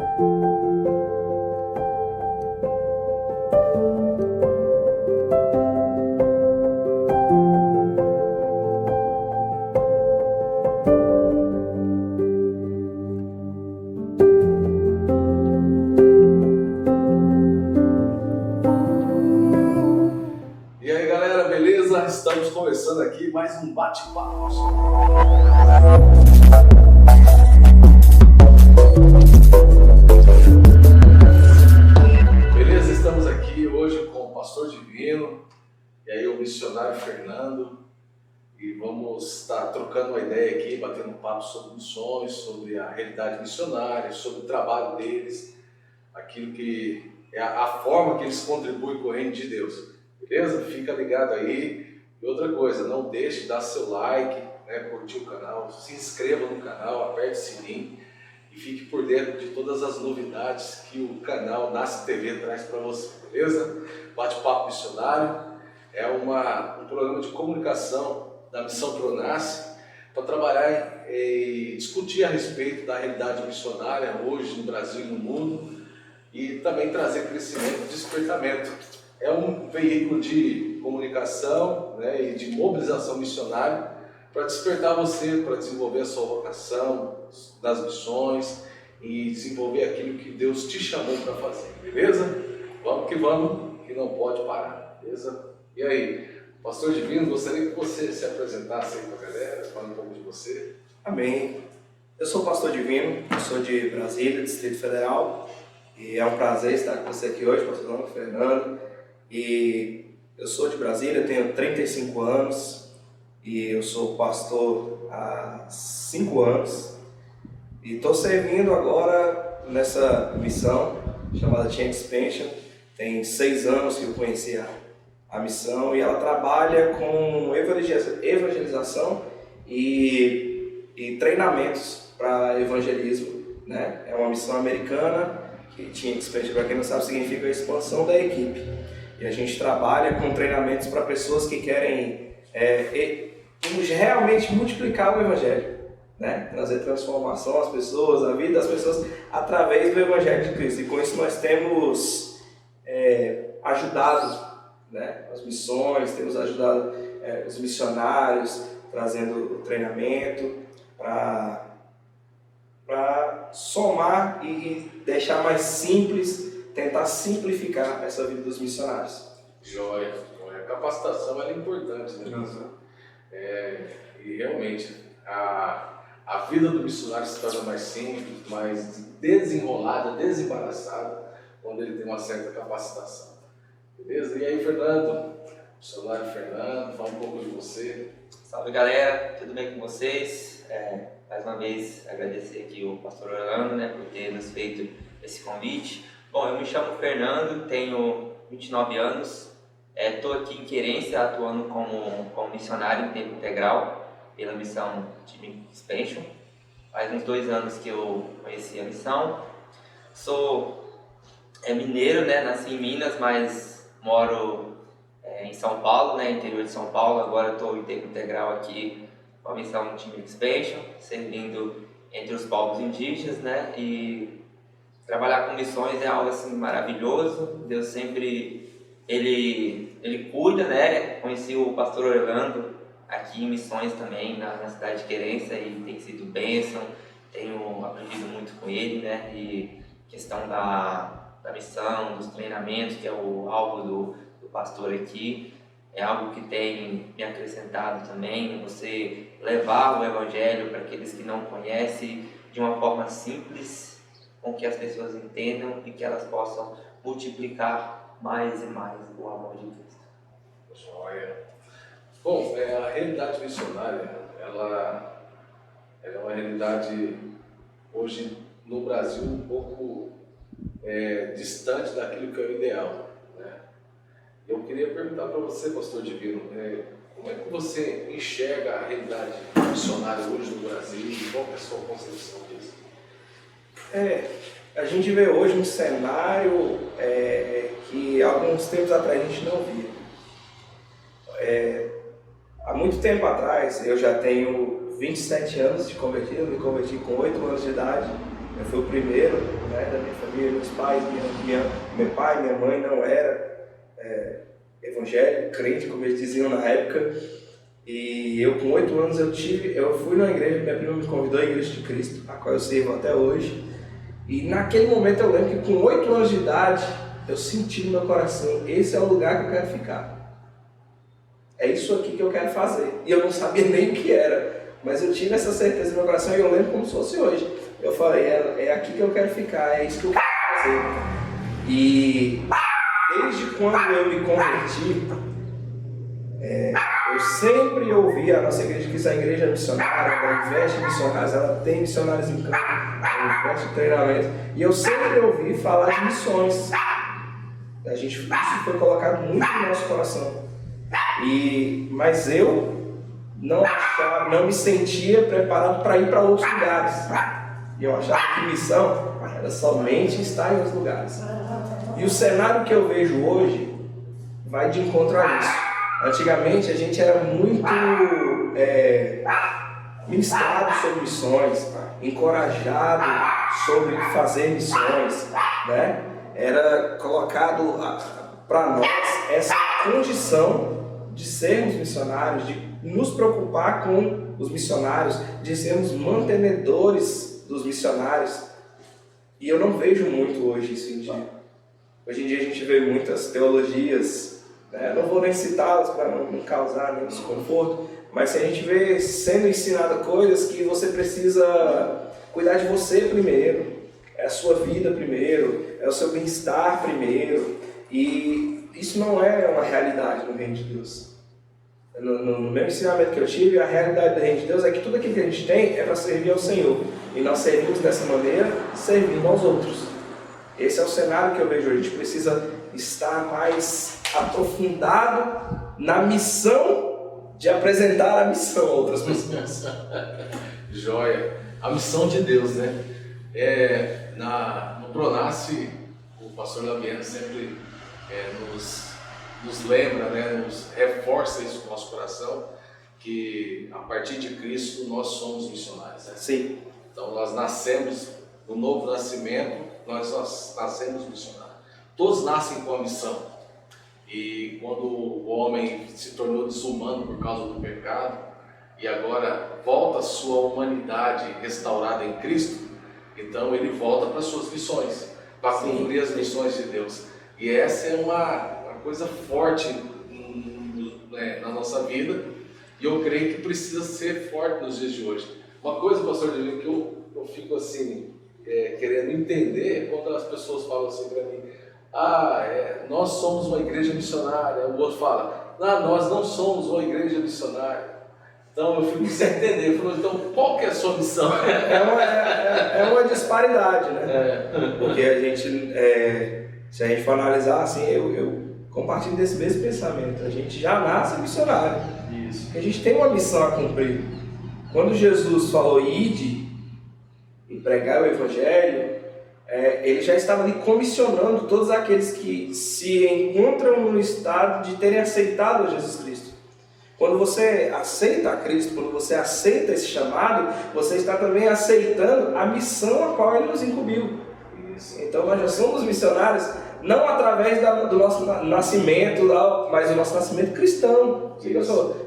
E aí galera, beleza? Estamos começando aqui mais um bate-papo. Beleza? Estamos aqui hoje com o Pastor Divino e aí o missionário Fernando e vamos estar trocando uma ideia aqui, batendo um papo sobre missões, sobre a realidade missionária, sobre o trabalho deles, aquilo que é a forma que eles contribuem com o reino de Deus. Beleza? Fica ligado aí. E outra coisa, não deixe de dar seu like, curtir o canal, se inscreva no canal, aperte o sininho e fique por dentro de todas as novidades que o canal Nasce TV traz para você, beleza? Bate-papo missionário é um programa de comunicação da Missão Pronasce para trabalhar e discutir a respeito da realidade missionária hoje no Brasil e no mundo e também trazer crescimento e despertamento. É um veículo de comunicação e de mobilização missionária para despertar você, para desenvolver a sua vocação nas missões e desenvolver aquilo que Deus te chamou para fazer, beleza? Vamos, que não pode parar, beleza? E aí, Pastor Divino, gostaria que você se apresentasse aí para a galera, fale um pouco de você. Amém. Eu sou o Pastor Divino, eu sou de Brasília, Distrito Federal, e é um prazer estar com você aqui hoje, Pastor Fernando. E eu sou de Brasília, tenho 35 anos e eu sou pastor há 5 anos e estou servindo agora nessa missão chamada Change Expansion. Tem 6 anos que eu conheci a missão e ela trabalha com evangelização e treinamentos para evangelismo, né? É uma missão americana que Change Expansion, para quem não sabe, significa a expansão da equipe. E a gente trabalha com treinamentos para pessoas que querem realmente multiplicar o Evangelho, né? Trazer transformação às pessoas, à vida das pessoas, através do Evangelho de Cristo. E com isso nós temos ajudado, né, as missões, temos ajudado os missionários, trazendo o treinamento para somar e deixar mais simples, tentar simplificar essa vida dos missionários. Joia. A capacitação é importante, né? Uhum. E realmente a vida do missionário se torna mais simples, mais desenrolada, desembaraçada, quando ele tem uma certa capacitação. Beleza? E aí, Fernando, missionário Fernando, fala um pouco de você. Salve galera, tudo bem com vocês? Mais uma vez agradecer aqui o pastor Orlando, por ter nos feito esse convite. Bom, eu me chamo Fernando, tenho 29 anos, estou aqui em Querência atuando como missionário em tempo integral pela missão Change Expansion. Faz uns 2 anos que eu conheci a missão. Sou mineiro, nasci em Minas, mas moro em São Paulo, interior de São Paulo. Agora estou em tempo integral aqui com a missão Change Expansion, servindo entre os povos indígenas, e trabalhar com missões é algo assim maravilhoso. Deus sempre ele cuida, Conheci o pastor Orlando aqui em missões também na cidade de Querência e tem sido bênção. Tenho aprendido muito com ele, E questão da missão, dos treinamentos, que é o alvo do pastor aqui, é algo que tem me acrescentado também. Você levar o evangelho para aqueles que não conhecem de uma forma simples, com que as pessoas entendam e que elas possam multiplicar mais e mais o amor de Cristo. Joia. Bom, a realidade missionária, ela é uma realidade hoje no Brasil um pouco distante daquilo que é o ideal, Eu queria perguntar para você, Pastor Divino, como é que você enxerga a realidade missionária hoje no Brasil e qual é a sua concepção disso? A gente vê hoje um cenário que alguns tempos atrás a gente não via. Há muito tempo atrás, eu já tenho 27 anos de convertido, eu me converti com 8 anos de idade, Eu fui o primeiro, né, da minha família, meus pais, meu pai e minha mãe não eram evangélicos, crente, como eles diziam na época. E eu, com 8 anos, eu fui na igreja, minha prima me convidou à Igreja de Cristo, a qual eu sirvo até hoje. E naquele momento eu lembro que com 8 anos de idade, eu senti no meu coração, esse é o lugar que eu quero ficar. É isso aqui que eu quero fazer. E eu não sabia nem o que era, mas eu tive essa certeza no meu coração e eu lembro como se fosse hoje. Eu falei, é aqui que eu quero ficar, é isso que eu quero fazer. E desde quando eu me converti, eu sempre ouvi a nossa igreja, que é a igreja missionária, ela investe em missionários, ela tem missionários em campo, ela investe em treinamento, e eu sempre ouvi falar de missões. Isso foi colocado muito no nosso coração. Mas eu não me sentia preparado para ir para outros lugares. E eu achava que missão era somente estar em outros lugares. E o cenário que eu vejo hoje vai de encontro a isso. Antigamente a gente era muito ministrado sobre missões, encorajado sobre fazer missões, né? Era colocado para nós essa condição de sermos missionários, de nos preocupar com os missionários, de sermos mantenedores dos missionários. E eu não vejo muito hoje isso em dia. Hoje em dia a gente vê muitas teologias, né? Não vou nem citá-las para não causar nenhum desconforto, mas a gente vê sendo ensinada coisas que você precisa cuidar de você primeiro, é a sua vida primeiro, é o seu bem-estar primeiro, e isso não é uma realidade no reino de Deus. No meu ensinamento que eu tive, a realidade do reino de Deus é que tudo aquilo que a gente tem é para servir ao Senhor, e nós servimos dessa maneira, servindo aos outros. Esse é o cenário que eu vejo hoje. A gente precisa estar mais aprofundado na missão de apresentar a missão a outras pessoas. Joia. A missão de Deus, né? No Pronasce, o pastor Labiano sempre nos lembra, né? Nos reforça isso no nosso coração, que a partir de Cristo nós somos missionários. Né? Sim. Então nós nascemos, no novo nascimento, nós nascemos missionários. Todos nascem com a missão. E quando o homem se tornou desumano por causa do pecado, e agora volta a sua humanidade restaurada em Cristo, então ele volta para as suas missões, para cumprir as missões de Deus. E essa é uma coisa forte na nossa vida, e eu creio que precisa ser forte nos dias de hoje. Uma coisa, pastor Divino, que eu fico assim, querendo entender, quando as pessoas falam assim para mim, nós somos uma igreja missionária, o outro fala, nós não somos uma igreja missionária. Então eu fico sem entender, eu falo, então qual que é a sua missão? É uma disparidade, né? Porque a gente, se a gente for analisar assim, eu compartilho desse mesmo pensamento, a gente já nasce missionário. Isso. A gente tem uma missão a cumprir. Quando Jesus falou ide e pregar o evangelho, ele já estava ali comissionando todos aqueles que se encontram no estado de terem aceitado a Jesus Cristo. Quando você aceita a Cristo, quando você aceita esse chamado, você está também aceitando a missão a qual Ele nos incumbiu. Então nós já somos missionários, não através do nosso nascimento, mas do nosso nascimento cristão.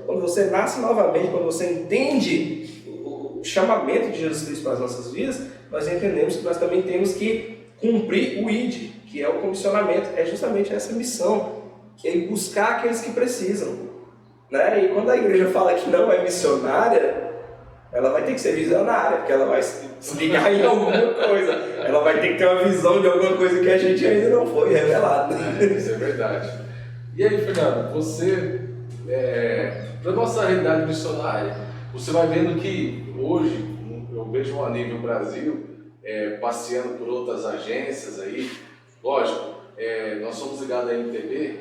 Quando você nasce novamente, quando você entende o chamamento de Jesus Cristo para as nossas vidas, nós entendemos que nós também temos que cumprir o ID, que é o comissionamento, é justamente essa missão, que é buscar aqueles que precisam. Né? E quando a igreja fala que não é missionária, ela vai ter que ser visionária, porque ela vai se ligar em alguma coisa. Ela vai ter que ter uma visão de alguma coisa que a gente ainda não foi revelado. Isso é verdade. E aí, Fernando, você, para a nossa realidade missionária, você vai vendo que hoje, eu vejo a nível Brasil, passeando por outras agências aí, lógico, nós somos ligados à MTB,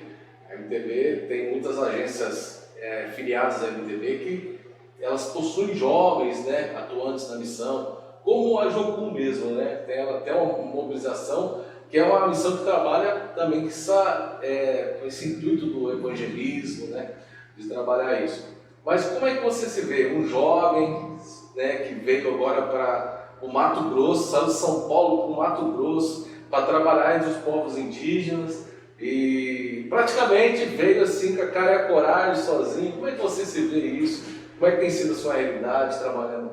a MTB tem muitas agências filiadas à MTB que elas possuem jovens, né, atuantes na missão, como a Jocum mesmo, né, tem até uma mobilização que é uma missão que trabalha também com esse intuito do evangelismo, né, de trabalhar isso. Mas como é que você se vê? Um jovem, né, que veio agora o Mato Grosso, saiu de São Paulo para o Mato Grosso para trabalhar entre os povos indígenas e praticamente veio assim com a cara e a coragem sozinho. Como é que você se vê isso? Como é que tem sido a sua realidade trabalhando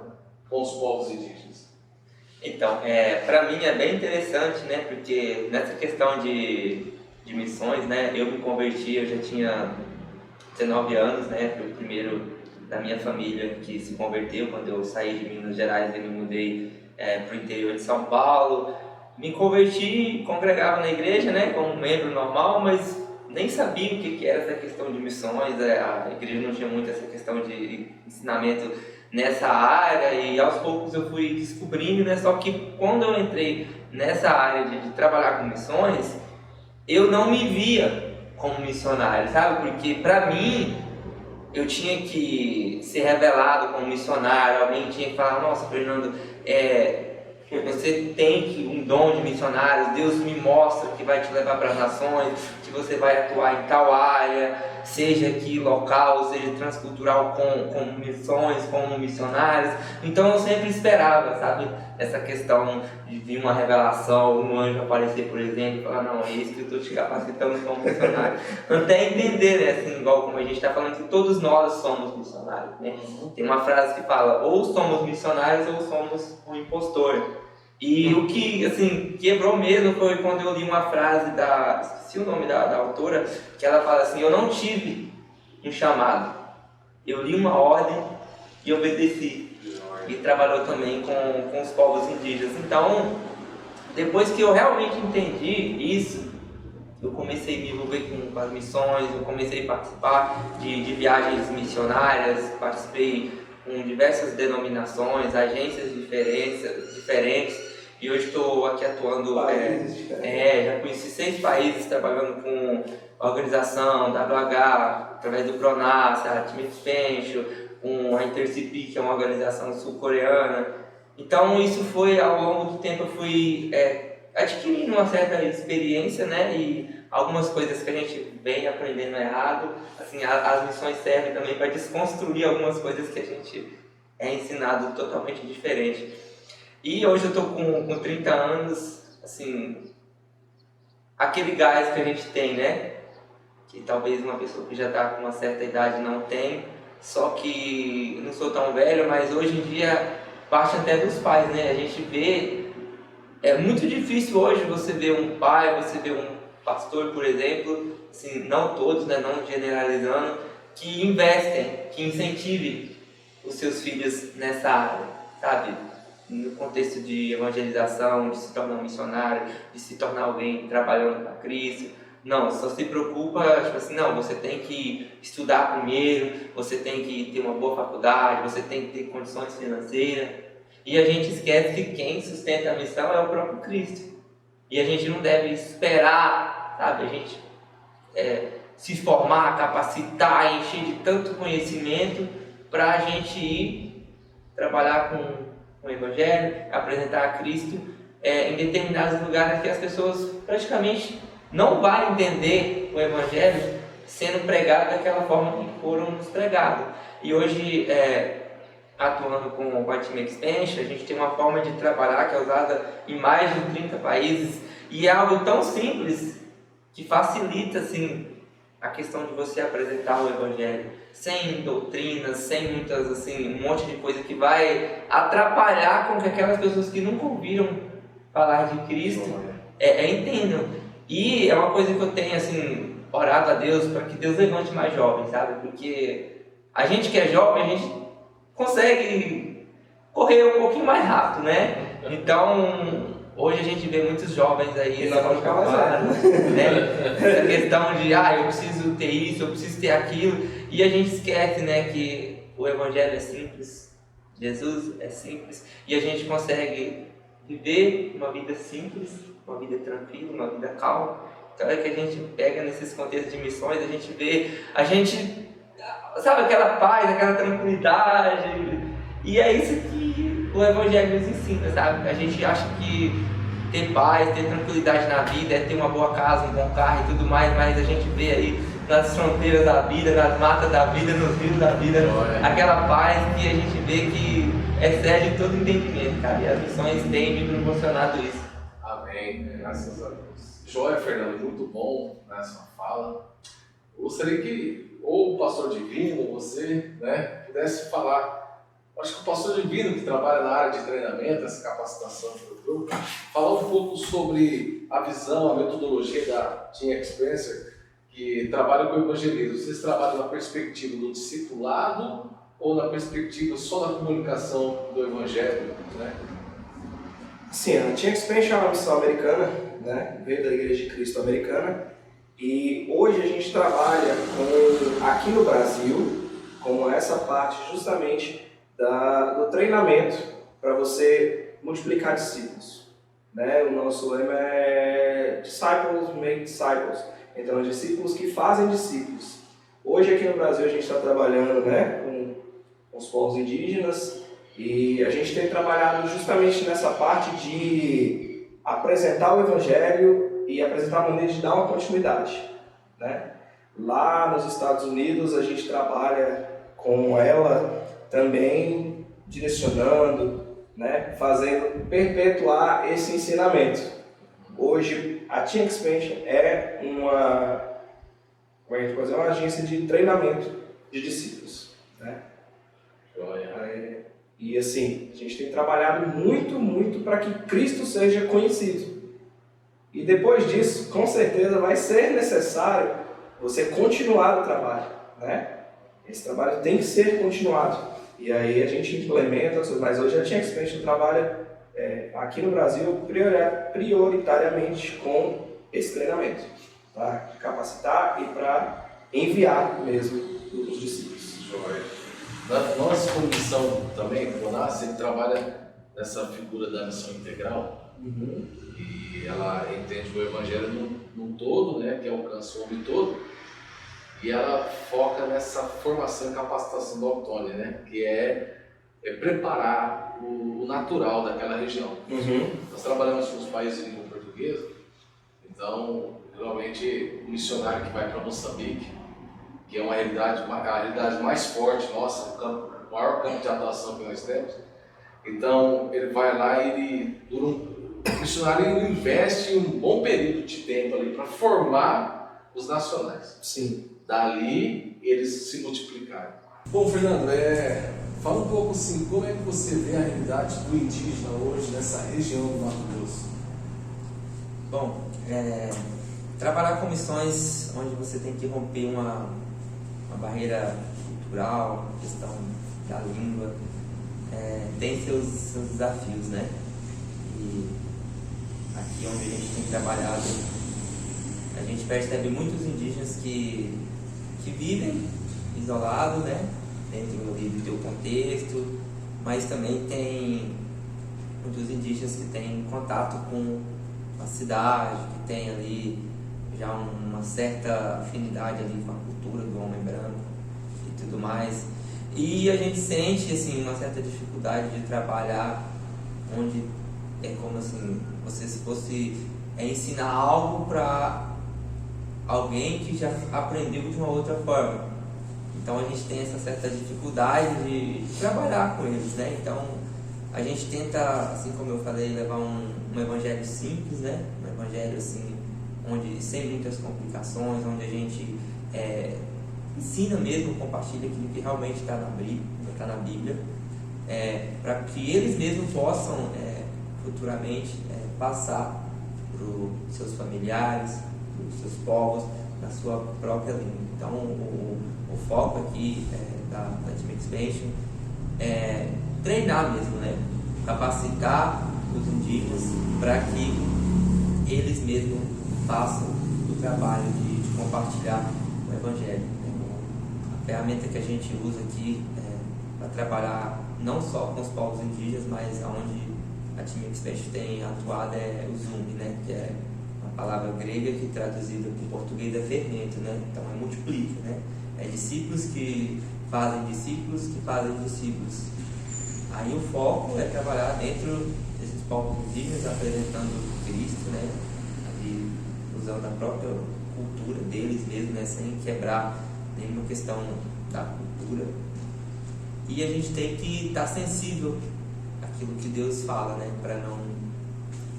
com os povos indígenas? Então, para mim é bem interessante, né? Porque nessa questão de missões, né? Eu me converti, eu já tinha 19 anos, né? Fui o primeiro da minha família que se converteu quando eu saí de Minas Gerais e me mudei para o interior de São Paulo. Me converti, congregava na igreja, né? Como membro normal, mas nem sabia o que era essa questão de missões. A igreja não tinha muito essa questão de ensinamento nessa área e aos poucos eu fui descobrindo, né? Só que quando eu entrei nessa área de trabalhar com missões, eu não me via como missionário, sabe? Porque para mim, eu tinha que ser revelado como missionário, alguém tinha que falar, nossa, Fernando, você tem um dom de missionário, Deus me mostra que vai te levar para as nações, que você vai atuar em tal área, seja aqui local, seja transcultural, com missões, como missionários. Então eu sempre esperava, sabe, essa questão de vir uma revelação, um anjo aparecer, por exemplo, e falar, não, é isso que eu estou te capacitando como missionário. Até entender, né, assim, igual como a gente está falando, que todos nós somos missionários, né? Tem uma frase que fala, ou somos missionários ou somos um impostor. E o que, assim, quebrou mesmo foi quando eu li uma frase esqueci o nome da autora, que ela fala assim, eu não tive um chamado, eu li uma ordem e obedeci. E trabalhou também com os povos indígenas. Então, depois que eu realmente entendi isso, eu comecei a me envolver com as missões, eu comecei a participar de viagens missionárias, participei com diversas denominações, agências diferentes, e hoje estou aqui atuando, já conheci 6 países trabalhando com a organização WH, através do Pronas, a Team Expansion, com a Intercipi, que é uma organização sul-coreana. Então isso foi, ao longo do tempo, eu fui adquirindo uma certa experiência, né, e algumas coisas que a gente vem aprendendo errado, assim, as missões servem também para desconstruir algumas coisas que a gente é ensinado totalmente diferente. E hoje eu estou com 30 anos, assim, aquele gás que a gente tem, né, que talvez uma pessoa que já está com uma certa idade não tem, só que eu não sou tão velho, mas hoje em dia parte até dos pais, né? A gente vê, é muito difícil hoje você ver um pai, você ver um pastor, por exemplo, assim, não todos, né? Não generalizando, que investem, que incentivem os seus filhos nessa área, sabe? No contexto de evangelização, de se tornar um missionário, de se tornar alguém trabalhando para Cristo. Não, só se preocupa, tipo assim, não, você tem que estudar primeiro, você tem que ter uma boa faculdade, você tem que ter condições financeiras. E a gente esquece que quem sustenta a missão é o próprio Cristo. E a gente não deve esperar, sabe, a gente se formar, capacitar, encher de tanto conhecimento para a gente ir trabalhar com o Evangelho, apresentar a Cristo em determinados lugares que as pessoas praticamente não vai entender o Evangelho sendo pregado daquela forma que foram nos pregados. E hoje, atuando com o Team Expansion, a gente tem uma forma de trabalhar que é usada em mais de 30 países e é algo tão simples que facilita, assim, a questão de você apresentar o Evangelho sem doutrinas, sem muitas, assim, um monte de coisa que vai atrapalhar com que aquelas pessoas que nunca ouviram falar de Cristo entendam. E é uma coisa que eu tenho, assim, orado a Deus para que Deus levante mais jovens, sabe? Porque a gente que é jovem, a gente consegue correr um pouquinho mais rápido, né? Então, hoje a gente vê muitos jovens aí, né? Essa questão de, eu preciso ter isso, eu preciso ter aquilo, e a gente esquece, né, que o Evangelho é simples, Jesus é simples, e a gente consegue viver uma vida simples, uma vida tranquila, uma vida calma. Então é que a gente pega nesses contextos de missões, a gente sabe, aquela paz, aquela tranquilidade, e é isso que o Evangelho nos ensina, sabe? A gente acha que ter paz, ter tranquilidade na vida é ter uma boa casa, um bom carro e tudo mais, mas a gente vê aí nas fronteiras da vida, nas matas da vida, nos rios da vida, aquela paz que a gente vê que excede todo entendimento, cara, e as missões têm me proporcionado isso. Amém, graças a Deus. Joia, Fernando, muito bom nessa fala. Eu gostaria que ou o pastor Divino, ou você, né, pudesse falar. Acho que o pastor Divino, que trabalha na área de treinamento, essa capacitação para o grupo, falar um pouco sobre a visão, a metodologia da Team Experience, que trabalha com o evangelismo. Vocês trabalham na perspectiva do discipulado ou na perspectiva só da comunicação do evangelho, né? Sim, a Team Expansion é uma missão americana, né? Veio da Igreja de Cristo americana, e hoje a gente trabalha aqui no Brasil com essa parte justamente do treinamento para você multiplicar discípulos, né? O nosso lema é Disciples Make Disciples, então discípulos que fazem discípulos. Hoje aqui no Brasil a gente está trabalhando, né, com os povos indígenas, e a gente tem trabalhado justamente nessa parte de apresentar o Evangelho e apresentar a maneira de dar uma continuidade, né? Lá nos Estados Unidos a gente trabalha com ela também direcionando, né, fazendo perpetuar esse ensinamento. Hoje a Team Expansion é uma agência de treinamento de discípulos, né? E assim, a gente tem trabalhado muito para que Cristo seja conhecido. E depois disso, com certeza vai ser necessário você continuar o trabalho, né? Esse trabalho tem que ser continuado. E aí a gente implementa, mas hoje a Team Expansion trabalha aqui no Brasil prioritariamente com esse treinamento, tá? De capacitar e para enviar mesmo os discípulos. Joia. Na nossa comissão também, o Bonas, ele trabalha nessa figura da missão integral. E ela entende o evangelho num todo, né, que alcança o homem todo. E ela foca nessa formação e capacitação do autônomo, né? Que é preparar o natural daquela região. Nós trabalhamos com os países de língua portuguesa, então, geralmente, o missionário que vai para Moçambique, que é a realidade mais forte nossa, o maior campo de atuação que nós temos, então, ele vai lá e o missionário investe um bom período de tempo ali para formar os nacionais. Sim. Dali, eles se multiplicaram. Bom, Fernando, fala um pouco assim, como é que você vê a realidade do indígena hoje nessa região do Mato Grosso? Bom, trabalhar com missões onde você tem que romper uma barreira cultural, questão da língua, tem seus desafios, né? E aqui onde a gente tem trabalhado, a gente percebe muitos indígenas que vivem isolados, né, dentro do teu contexto, mas também tem muitos indígenas que têm contato com a cidade, que tem ali já uma certa afinidade ali com a cultura do homem branco e tudo mais. E a gente sente assim uma certa dificuldade de trabalhar onde é como assim, você se fosse ensinar algo para alguém que já aprendeu de uma outra forma. Então a gente tem essa certa dificuldade de trabalhar com eles, né? Então a gente tenta, assim como eu falei, levar um evangelho simples, né? Um evangelho assim, onde sem muitas complicações, onde a gente ensina mesmo, compartilha aquilo que realmente está na Bíblia, para que eles mesmos possam futuramente passar para os seus familiares, os seus povos, na sua própria língua. Então, o foco aqui da Team Expansion é treinar mesmo, né? Capacitar os indígenas para que eles mesmos façam o trabalho de compartilhar o Evangelho. A ferramenta que a gente usa aqui para trabalhar não só com os povos indígenas, mas onde a Team Expansion tem atuado é o Zoom, né? Que é uma palavra grega que traduzida para o português é fermento, né? Então multiplica, né? É discípulos que fazem discípulos que fazem discípulos. Aí o foco é trabalhar dentro desses povos indígenas, apresentando Cristo, né? Ali, usando a própria cultura deles mesmo, né? Sem quebrar nenhuma questão da cultura. E a gente tem que estar sensível àquilo que Deus fala, né? Para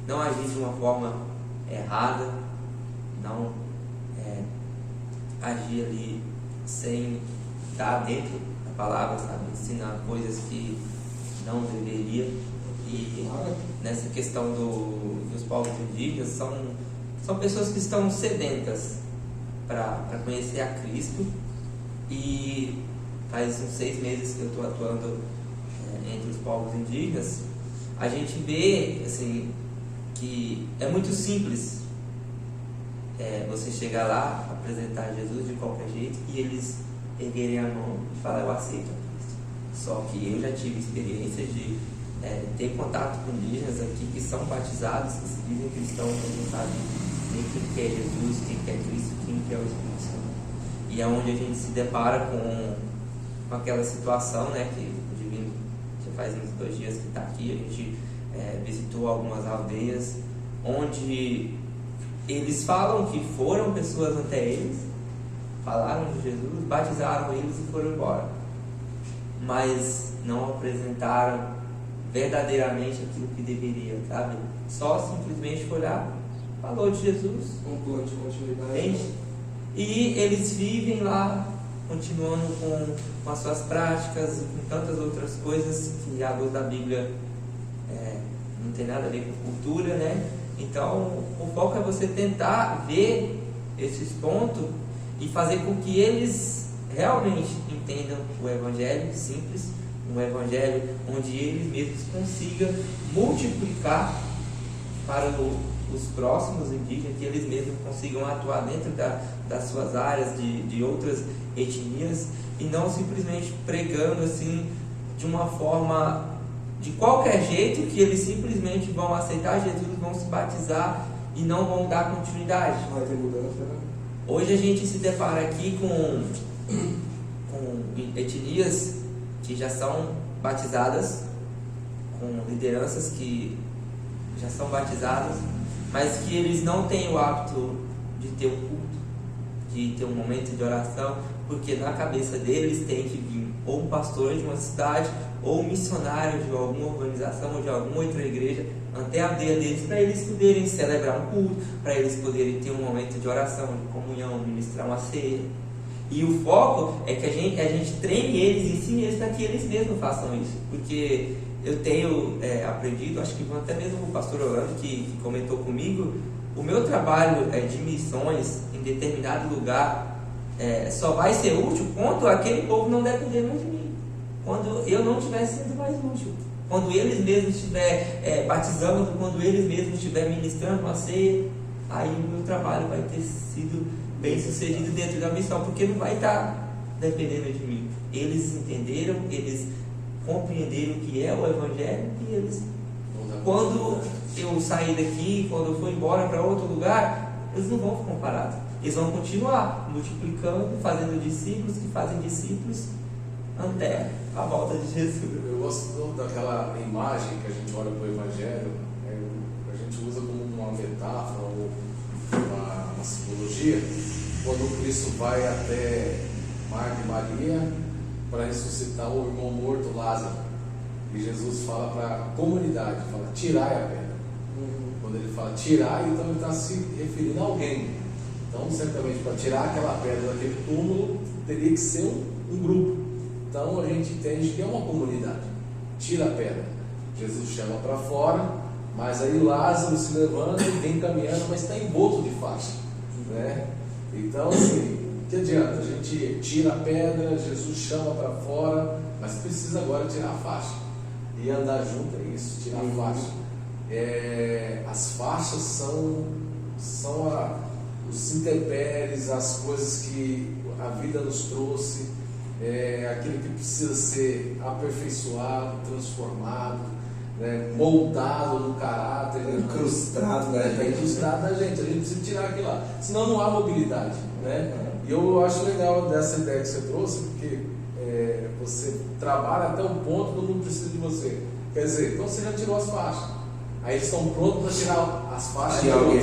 não agir de uma forma errada, não agir ali sem estar dentro da palavra, sabe? Ensinar coisas que não deveria. E nessa questão dos povos indígenas, são pessoas que estão sedentas para conhecer a Cristo. E faz uns 6 meses que eu estou atuando entre os povos indígenas. A gente vê assim, que é muito simples você chegar lá, apresentar Jesus de qualquer jeito e eles erguerem a mão e falar: eu aceito a Cristo. Só que eu já tive experiência de ter contato com indígenas aqui que são batizados, que se dizem cristãos, mas não sabem nem quem é Jesus, quem é Cristo, quem é o Espírito Santo. E é onde a gente se depara com aquela situação, né, que o Divino já faz uns 2 dias que está aqui. A gente visitou algumas aldeias onde eles falam que foram pessoas até eles, falaram de Jesus, batizaram eles e foram embora, mas não apresentaram verdadeiramente aquilo que deveria, sabe? Só simplesmente foi lá, falou de Jesus, Um plano de continuidade. entende? E eles vivem lá, continuando com as suas práticas e com tantas outras coisas que à luz da Bíblia não tem nada a ver com cultura, né? Então o foco é você tentar ver esses pontos e fazer com que eles realmente entendam o Evangelho simples, um Evangelho onde eles mesmos consigam multiplicar para os próximos indígenas, que eles mesmos consigam atuar dentro das suas áreas, de outras etnias, e não simplesmente pregando assim de uma forma de qualquer jeito, que eles simplesmente vão aceitar Jesus, vão se batizar e não vão dar continuidade. Vai ter mudança, né? Hoje a gente se depara aqui com etnias que já são batizadas, com lideranças que já são batizadas, mas que eles não têm o hábito de ter um culto, de ter um momento de oração, porque na cabeça deles tem que vir ou um pastor de uma cidade, ou um missionário de alguma organização ou de alguma outra igreja até a aldeia deles, para eles poderem celebrar um culto, para eles poderem ter um momento de oração, de comunhão, ministrar uma ceia. E o foco é que a gente treine eles, ensine eles para que eles mesmos façam isso, porque eu tenho aprendido, acho que até mesmo o pastor Orlando que comentou comigo, o meu trabalho de missões em determinado lugar só vai ser útil quando aquele povo não depender mais de mim, quando eu não estiver sendo mais útil, quando eles mesmos estiver batizando, quando eles mesmos estiver ministrando uma ceia, aí o meu trabalho vai ter sido bem sucedido dentro da missão, porque não vai estar dependendo de mim. Eles entenderam, eles compreenderam o que é o Evangelho, e eles, quando eu sair daqui, quando eu for embora para outro lugar, eles não vão ficar parados, eles vão continuar multiplicando, fazendo discípulos que fazem discípulos até a volta de Jesus. Eu gosto daquela imagem que a gente olha para o Evangelho, a gente usa como uma metáfora ou uma simbologia, quando Cristo vai até Marta e Maria para ressuscitar o irmão morto Lázaro, e Jesus fala para a comunidade, fala: tirai a pedra. Quando ele fala tirar, então ele está se referindo a alguém. Então, certamente, para tirar aquela pedra daquele túmulo, teria que ser um grupo. Então a gente entende que é uma comunidade. Tira a pedra, Jesus chama para fora, mas aí Lázaro se levanta e vem caminhando, mas está envolto de faixa, né? Então, assim, que adianta? A gente tira a pedra, Jesus chama para fora, mas precisa agora tirar a faixa e andar junto, é isso, tirar a faixa. As faixas são os intempéries, as coisas que a vida nos trouxe, aquilo que precisa ser aperfeiçoado, transformado, né, moldado no caráter, Incrustado, né? Está incrustado na gente, a gente precisa tirar aquilo lá, senão não há mobilidade, né? E eu acho legal dessa ideia que você trouxe, porque você trabalha até o ponto que todo mundo precisa de você. Quer dizer, então você já tirou as faixas, aí eles estão prontos para tirar as faixas de alguém.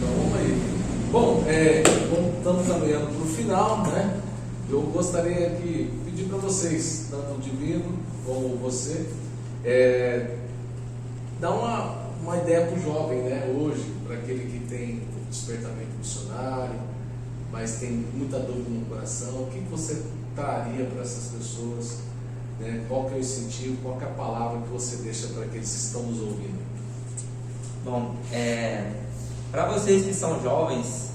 Então vamos aí. Bom, como estamos caminhando para o final, né? Eu gostaria de pedir para vocês, tanto o Divino como você, dar uma ideia para o jovem, né? Hoje, para aquele que tem o despertamento missionário, mas tem muita dúvida no coração, o que você traria para essas pessoas? Né? Qual que é o incentivo, qual que é a palavra que você deixa para aqueles que estão nos ouvindo? Bom, para vocês que são jovens,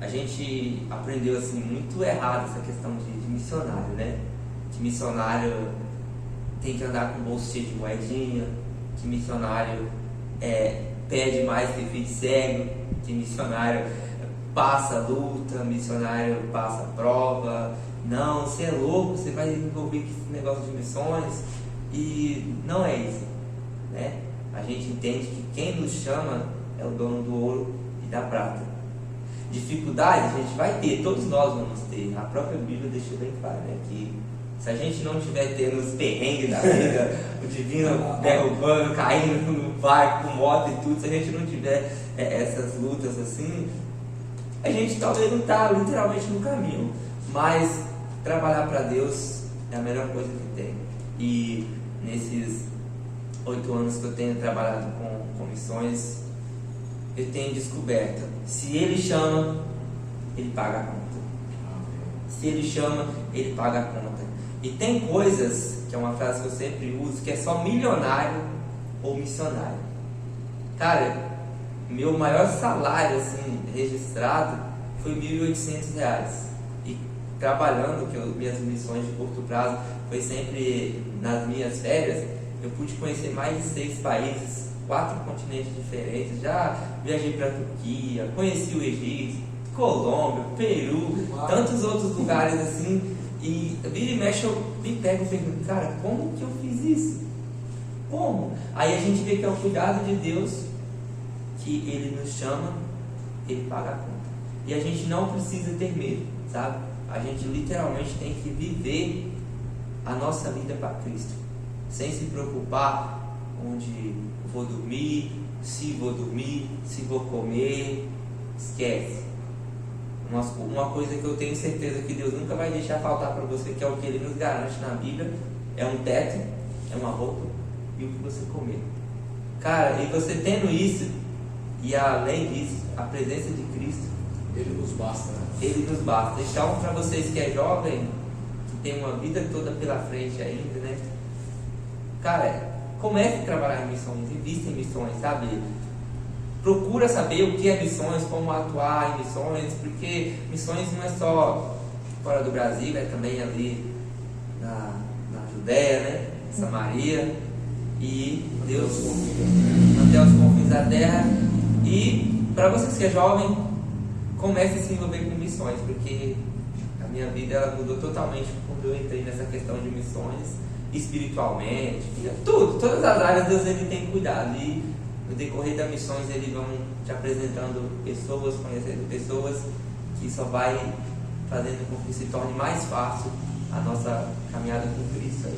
a gente aprendeu assim muito errado essa questão de missionário, né? Que missionário tem que andar com o bolso cheio de moedinha, que missionário pede mais que filho cego, que missionário passa luta, missionário passa prova. Não, você é louco, você vai envolver com esse negócio de missões, e não é isso, né? A gente entende que quem nos chama é o dono do ouro e da prata. Dificuldades a gente vai ter, todos nós vamos ter. A própria Bíblia deixa bem claro, né? Que se a gente não estiver tendo os perrengues da vida, o divino derrubando, caindo no barco, com moto e tudo, se a gente não tiver essas lutas assim, a gente talvez não está literalmente no caminho. Mas trabalhar para Deus é a melhor coisa que tem. E nesses 8 anos que eu tenho trabalhado com missões, eu tenho descoberto, se Ele chama, Ele paga a conta. Se Ele chama, Ele paga a conta. E tem coisas, que é uma frase que eu sempre uso, que é só milionário ou missionário. Cara, meu maior salário assim, registrado foi R$1.800. E trabalhando, que minhas missões de curto prazo foi sempre nas minhas férias, eu pude conhecer mais de 6 países, 4 continentes diferentes. Já viajei para a Turquia, conheci o Egito, Colômbia, Peru, tantos outros lugares assim. E vira e mexe eu me pego e pergunto, cara, como que eu fiz isso? Como? Aí a gente vê que é o cuidado de Deus, que Ele nos chama, Ele paga a conta. E a gente não precisa ter medo, sabe? A gente literalmente tem que viver a nossa vida para Cristo, sem se preocupar onde vou dormir, se vou comer, esquece. Uma coisa que eu tenho certeza que Deus nunca vai deixar faltar para você, que é o que Ele nos garante na Bíblia, é um teto, é uma roupa e o que você comer. Cara, e você tendo isso, e além disso, a presença de Cristo, Ele nos basta, né? Ele nos basta. Então, para vocês que é jovem, que tem uma vida toda pela frente ainda, né? Cara, comece a trabalhar em missões, invista em missões, sabe? Procura saber o que é missões, como atuar em missões, porque missões não é só fora do Brasil, é também ali na Judéia, né? Samaria, e Deus até os confins da terra. E para vocês que é jovem, comece a se envolver com missões, porque a minha vida ela mudou totalmente quando eu entrei nessa questão de missões, espiritualmente, todas as áreas Deus Ele tem cuidado. E no decorrer das missões Ele vão te apresentando pessoas, conhecendo pessoas, que só vai fazendo com que se torne mais fácil a nossa caminhada com Cristo.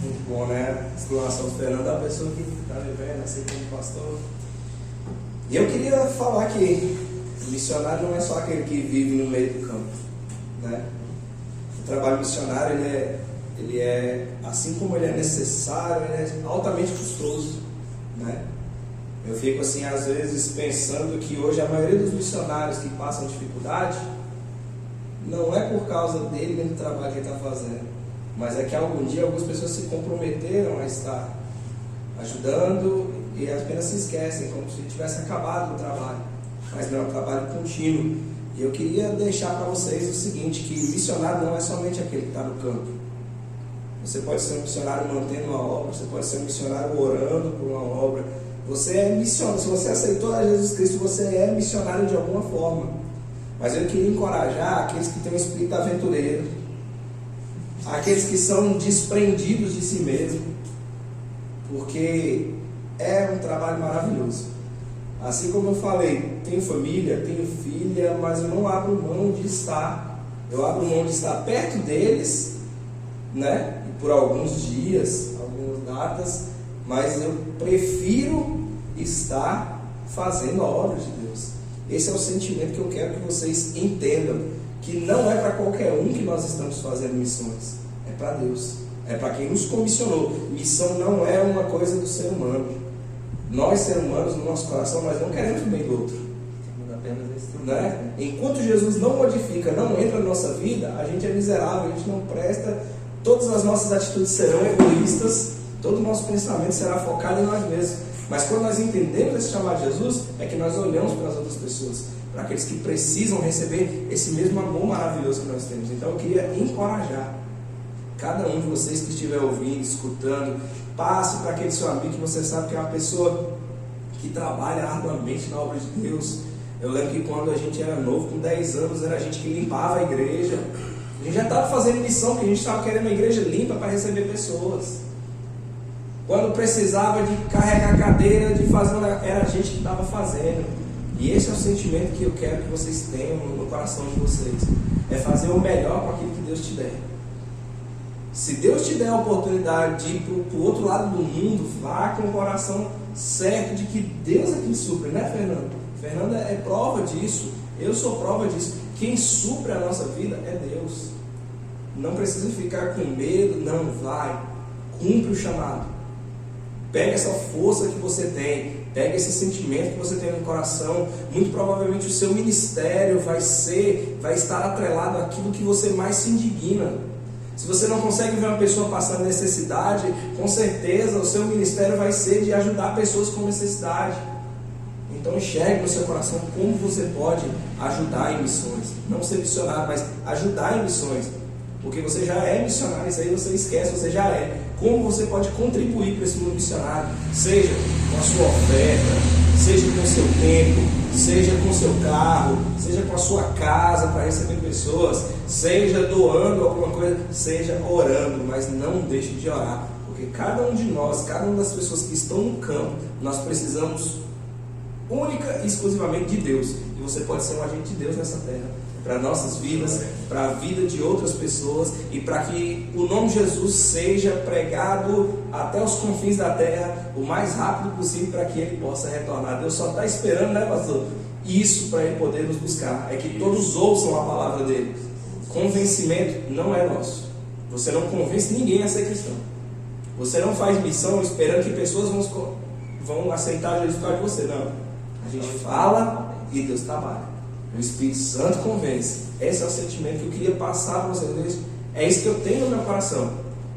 Muito bom, né? A exclamação do Fernando, a pessoa que está vivendo assim como pastor. E eu queria falar que o missionário não é só aquele que vive no meio do campo, né? O trabalho missionário, ele é, assim como ele é necessário, ele é altamente custoso, né? Eu fico assim, às vezes, pensando que hoje a maioria dos missionários que passam dificuldade não é por causa dele nem do trabalho que ele está fazendo, mas é que algum dia algumas pessoas se comprometeram a estar ajudando e apenas se esquecem, como se tivesse acabado o trabalho. Mas não, é um trabalho contínuo. E eu queria deixar para vocês o seguinte, que missionário não é somente aquele que está no campo. Você pode ser um missionário mantendo uma obra, você pode ser um missionário orando por uma obra. Você é missionário, se você aceitou a Jesus Cristo, você é missionário de alguma forma. Mas eu queria encorajar aqueles que têm um espírito aventureiro, aqueles que são desprendidos de si mesmo, porque é um trabalho maravilhoso. Assim como eu falei, tenho família, tenho filha, mas eu não abro mão de estar. Eu abro mão de estar perto deles, né? E por alguns dias, algumas datas, mas eu prefiro estar fazendo a obra de Deus. Esse é o sentimento que eu quero que vocês entendam, que não é para qualquer um que nós estamos fazendo missões, é para Deus, é para quem nos comissionou. Missão não é uma coisa do ser humano. Nós, seres humanos, no nosso coração, nós não queremos o bem do outro. Apenas esse, Né? Enquanto Jesus não modifica, não entra na nossa vida, a gente é miserável, a gente não presta, todas as nossas atitudes serão egoístas, todo o nosso pensamento será focado em nós mesmos. Mas quando nós entendemos esse chamado de Jesus, é que nós olhamos para as outras pessoas, para aqueles que precisam receber esse mesmo amor maravilhoso que nós temos. Então eu queria encorajar cada um de vocês que estiver ouvindo, escutando, passe para aquele seu amigo que você sabe que é uma pessoa que trabalha arduamente na obra de Deus. Eu lembro que quando a gente era novo, com 10 anos, era a gente que limpava a igreja. A gente já estava fazendo missão, porque a gente estava querendo uma igreja limpa para receber pessoas. Quando precisava de carregar cadeira, de fazer, era a gente que estava fazendo. E esse é o sentimento que eu quero que vocês tenham no coração de vocês. É fazer o melhor com aquilo que Deus te der. Se Deus te der a oportunidade de ir para o outro lado do mundo, vá com o coração certo de que Deus é quem supre, né, Fernando? Fernanda é prova disso, eu sou prova disso. Quem supre a nossa vida é Deus. Não precisa ficar com medo, não, vai, cumpre o chamado. Pega essa força que você tem, pega esse sentimento que você tem no coração. Muito provavelmente o seu ministério vai estar atrelado àquilo que você mais se indigna. Se você não consegue ver uma pessoa passando necessidade, com certeza o seu ministério vai ser de ajudar pessoas com necessidade. Então enxergue no seu coração como você pode ajudar em missões. Não ser missionário, mas ajudar em missões. Porque você já é missionário, isso aí você esquece, você já é. Como você pode contribuir para esse mundo missionário? Seja com a sua oferta, seja com o seu tempo, seja com o seu carro, seja com a sua casa para receber pessoas, seja doando alguma coisa, seja orando, mas não deixe de orar. Porque cada um de nós, cada uma das pessoas que estão no campo, nós precisamos única e exclusivamente de Deus. E você pode ser um agente de Deus nessa terra, para nossas vidas, para a vida de outras pessoas, e para que o nome de Jesus seja pregado até os confins da terra o mais rápido possível, para que ele possa retornar. Deus só está esperando, né, pastor? Isso para ele poder nos buscar, é que todos ouçam a palavra dele. Convencimento não é nosso. Você não convence ninguém a ser cristão. Você não faz missão esperando que pessoas vão aceitar Jesus por causa de você, não. A gente fala e Deus trabalha. O Espírito Santo convence. Esse é o sentimento que eu queria passar para vocês. É isso que eu tenho no meu coração.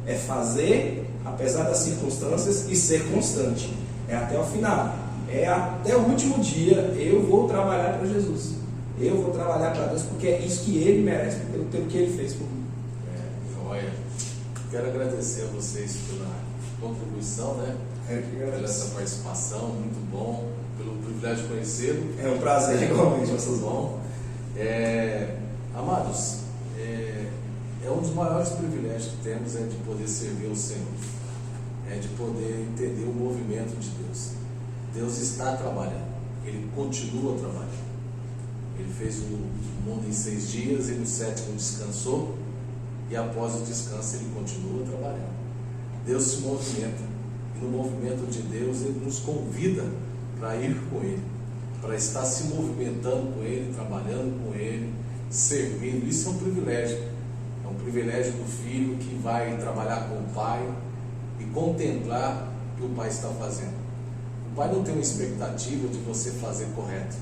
É fazer, apesar das circunstâncias, e ser constante. É até o final. É até o último dia. Eu vou trabalhar para Jesus. Eu vou trabalhar para Deus, porque é isso que Ele merece, pelo que Ele fez por mim. Joia. Quero agradecer a vocês pela contribuição, né? Pela essa participação, muito bom. Pelo privilégio de conhecê-lo. É um prazer, igualmente, vocês vão. Amados, é um dos maiores privilégios que temos, é de poder servir ao Senhor, é de poder entender o movimento de Deus. Deus está trabalhando, Ele continua trabalhando. Ele fez o mundo em 6 dias e no 7º descansou, e após o descanso Ele continua trabalhando. Deus se movimenta, e no movimento de Deus Ele nos convida para ir com Ele, para estar se movimentando com Ele, trabalhando com Ele, servindo. Isso é um privilégio. É um privilégio do filho que vai trabalhar com o pai e contemplar o que o pai está fazendo. O pai não tem uma expectativa de você fazer correto.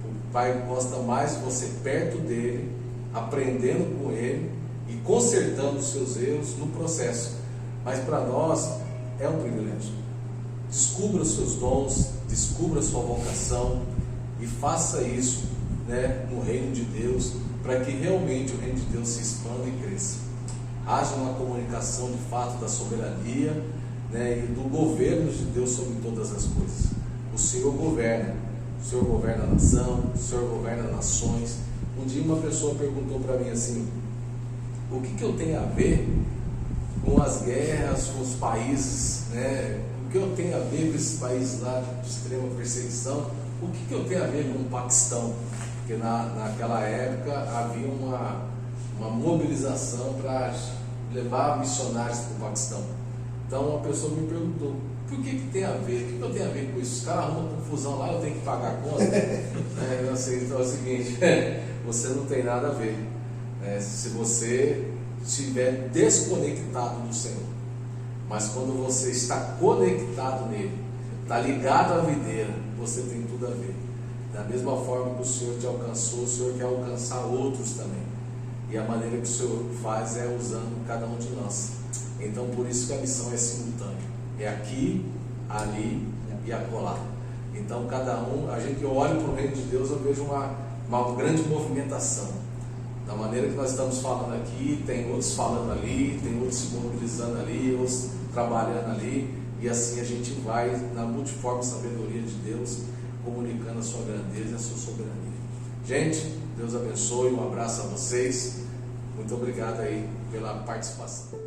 O pai gosta mais de você perto dele, aprendendo com ele e consertando os seus erros no processo. Mas para nós é um privilégio. Descubra os seus dons, descubra a sua vocação e faça isso, né, no reino de Deus, para que realmente o reino de Deus se expanda e cresça. Haja uma comunicação de fato da soberania, né, e do governo de Deus sobre todas as coisas. O Senhor governa a nação, o Senhor governa nações. Um dia uma pessoa perguntou para mim assim: o que eu tenho a ver com as guerras, com os países, né? O que eu tenho a ver com esses países lá de extrema perseguição? O que eu tenho a ver com o Paquistão? Porque naquela época havia uma mobilização para levar missionários para o Paquistão. Então a pessoa me perguntou, por que tem a ver? O que eu tenho a ver com isso? Os caras arrumam confusão lá, eu tenho que pagar a conta. Então é o seguinte, você não tem nada a ver. Se você estiver desconectado do Senhor. Mas quando você está conectado nele, está ligado à videira, você tem tudo a ver. Da mesma forma que o Senhor te alcançou, o Senhor quer alcançar outros também. E a maneira que o Senhor faz é usando cada um de nós. Então por isso que a missão é simultânea. É aqui, ali e acolá. Então cada um, a gente olha para o reino de Deus, eu vejo uma grande movimentação. Da maneira que nós estamos falando aqui, tem outros falando ali, tem outros se mobilizando ali, outros trabalhando ali, e assim a gente vai na multiforme sabedoria de Deus, comunicando a sua grandeza e a sua soberania. Gente, Deus abençoe, um abraço a vocês, muito obrigado aí pela participação.